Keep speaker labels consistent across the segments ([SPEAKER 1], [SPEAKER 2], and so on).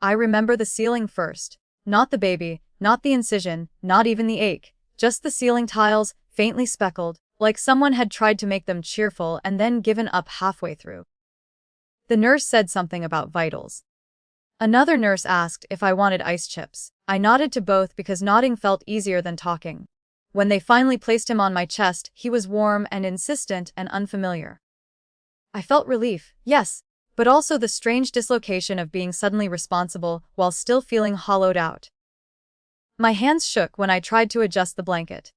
[SPEAKER 1] I remember the ceiling first. Not the baby, not the incision, not even the ache. Just the ceiling tiles, faintly speckled, like someone had tried to make them cheerful and then given up halfway through. The nurse said something about vitals. Another nurse asked if I wanted ice chips. I nodded to both because nodding felt easier than talking. When they finally placed him on my chest, he was warm and insistent and unfamiliar. I felt relief, yes, but also the strange dislocation of being suddenly responsible while still feeling hollowed out. My hands shook when I tried to adjust the blanket.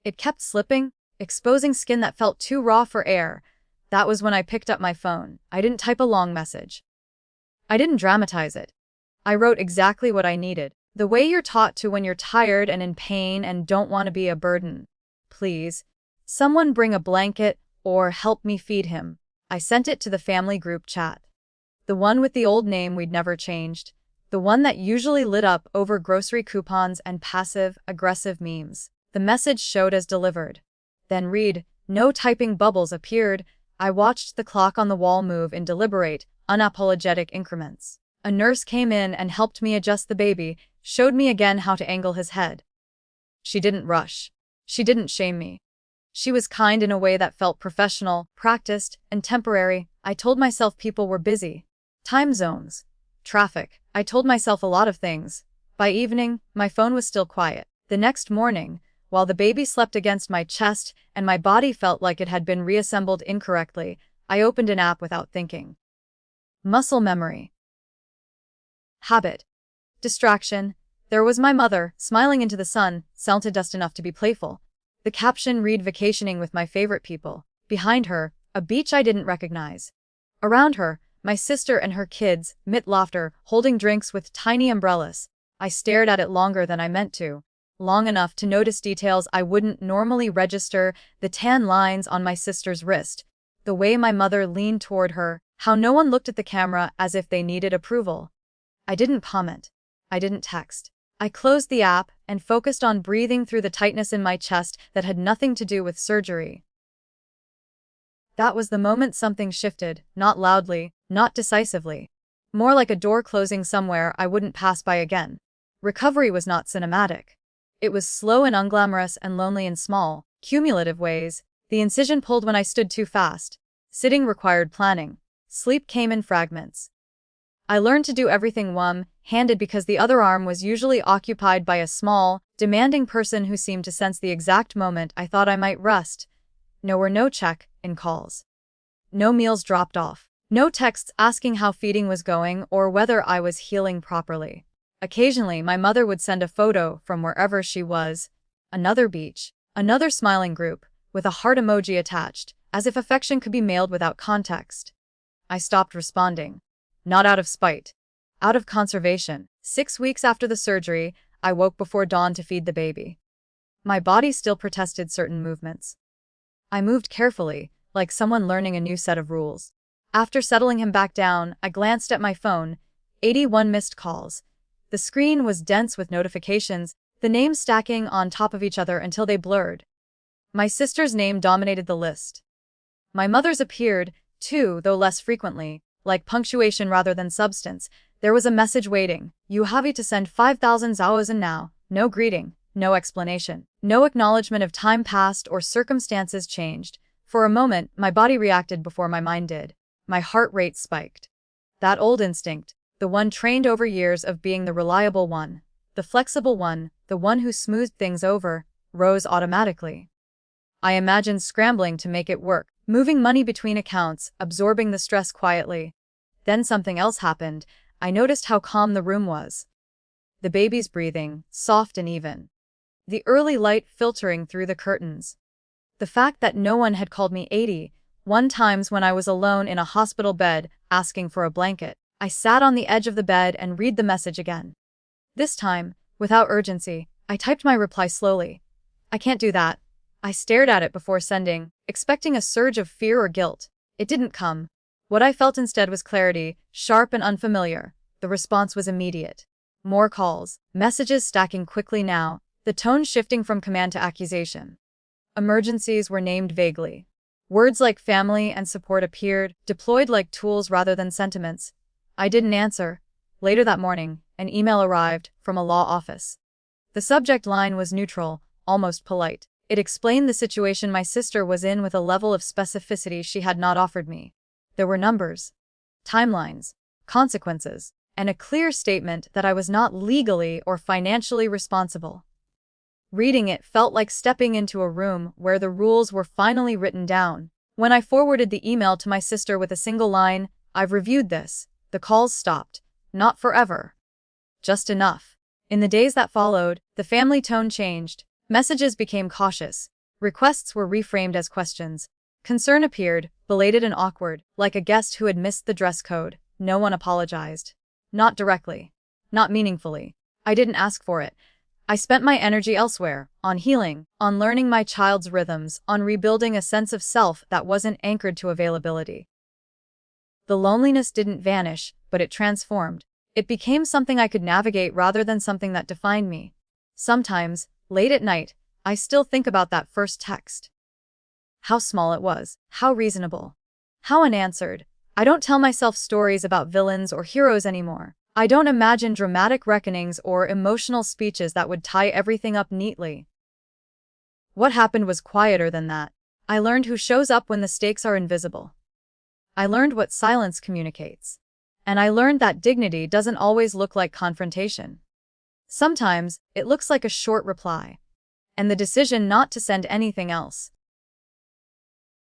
[SPEAKER 1] It kept slipping, exposing skin that felt too raw for air. That was when I picked up my phone. I didn't type a long message. I didn't dramatize it. I wrote exactly what I needed. The way you're taught to when you're tired and in pain and don't want to be a burden. Please, someone bring a blanket or help me feed him. I sent it to the family group chat. The one with the old name we'd never changed. The one that usually lit up over grocery coupons and passive-aggressive memes. The message showed as delivered. Then read, no typing bubbles appeared. I watched the clock on the wall move in deliberate, unapologetic increments. A nurse came in and helped me adjust the baby, showed me again how to angle his head. She didn't rush. She didn't shame me. She was kind in a way that felt professional, practiced, and temporary. I told myself people were busy. Time zones. Traffic. I told myself a lot of things. By evening, my phone was still quiet. The next morning, while the baby slept against my chest and my body felt like it had been reassembled incorrectly, I opened an app without thinking. Muscle memory. Habit. Distraction. There was my mother, smiling into the sun, sounded just enough to be playful. The caption read vacationing with my favorite people. Behind her, a beach I didn't recognize. Around her, my sister and her kids, mid laughter, holding drinks with tiny umbrellas. I stared at it longer than I meant to. Long enough to notice details I wouldn't normally register, the tan lines on my sister's wrist, the way my mother leaned toward her, how no one looked at the camera as if they needed approval. I didn't comment. I didn't text. I closed the app and focused on breathing through the tightness in my chest that had nothing to do with surgery. That was the moment something shifted, not loudly, not decisively. More like a door closing somewhere I wouldn't pass by again. Recovery was not cinematic. It was slow and unglamorous and lonely in small, cumulative ways. The incision pulled when I stood too fast. Sitting required planning. Sleep came in fragments. I learned to do everything one-handed because the other arm was usually occupied by a small, demanding person who seemed to sense the exact moment I thought I might rest. No check-in calls. No meals dropped off. No texts asking how feeding was going or whether I was healing properly. Occasionally, my mother would send a photo from wherever she was. Another beach. Another smiling group, with a heart emoji attached, as if affection could be mailed without context. I stopped responding. Not out of spite. Out of conservation. 6 weeks after the surgery, I woke before dawn to feed the baby. My body still protested certain movements. I moved carefully, like someone learning a new set of rules. After settling him back down, I glanced at my phone. 81 missed calls. The screen was dense with notifications, the names stacking on top of each other until they blurred. My sister's name dominated the list. My mother's appeared, too, though less frequently. Like punctuation rather than substance, there was a message waiting. You have to send 5,000 zaos and now. No greeting, no explanation, no acknowledgement of time passed or circumstances changed. For a moment, my body reacted before my mind did. My heart rate spiked. That old instinct, the one trained over years of being the reliable one, the flexible one, the one who smoothed things over, rose automatically. I imagined scrambling to make it work, moving money between accounts, absorbing the stress quietly. Then something else happened. I noticed how calm the room was. The baby's breathing, soft and even. The early light filtering through the curtains. The fact that no one had called me 81 times when I was alone in a hospital bed, asking for a blanket. I sat on the edge of the bed and read the message again. This time, without urgency, I typed my reply slowly. I can't do that. I stared at it before sending, expecting a surge of fear or guilt. It didn't come. What I felt instead was clarity, sharp and unfamiliar. The response was immediate. More calls, messages stacking quickly now, the tone shifting from command to accusation. Emergencies were named vaguely. Words like family and support appeared, deployed like tools rather than sentiments. I didn't answer. Later that morning, an email arrived from a law office. The subject line was neutral, almost polite. It explained the situation my sister was in with a level of specificity she had not offered me. There were numbers, timelines, consequences, and a clear statement that I was not legally or financially responsible. Reading it felt like stepping into a room where the rules were finally written down. When I forwarded the email to my sister with a single line, "I've reviewed this," the calls stopped. Not forever. Just enough. In the days that followed, the family tone changed. Messages became cautious. Requests were reframed as questions. Concern appeared, belated and awkward, like a guest who had missed the dress code. No one apologized. Not directly. Not meaningfully. I didn't ask for it. I spent my energy elsewhere, on healing, on learning my child's rhythms, on rebuilding a sense of self that wasn't anchored to availability. The loneliness didn't vanish, but it transformed. It became something I could navigate rather than something that defined me. Sometimes, late at night, I still think about that first text. How small it was, how reasonable, how unanswered. I don't tell myself stories about villains or heroes anymore. I don't imagine dramatic reckonings or emotional speeches that would tie everything up neatly. What happened was quieter than that. I learned who shows up when the stakes are invisible. I learned what silence communicates. And I learned that dignity doesn't always look like confrontation. Sometimes, it looks like a short reply. And the decision not to send anything else.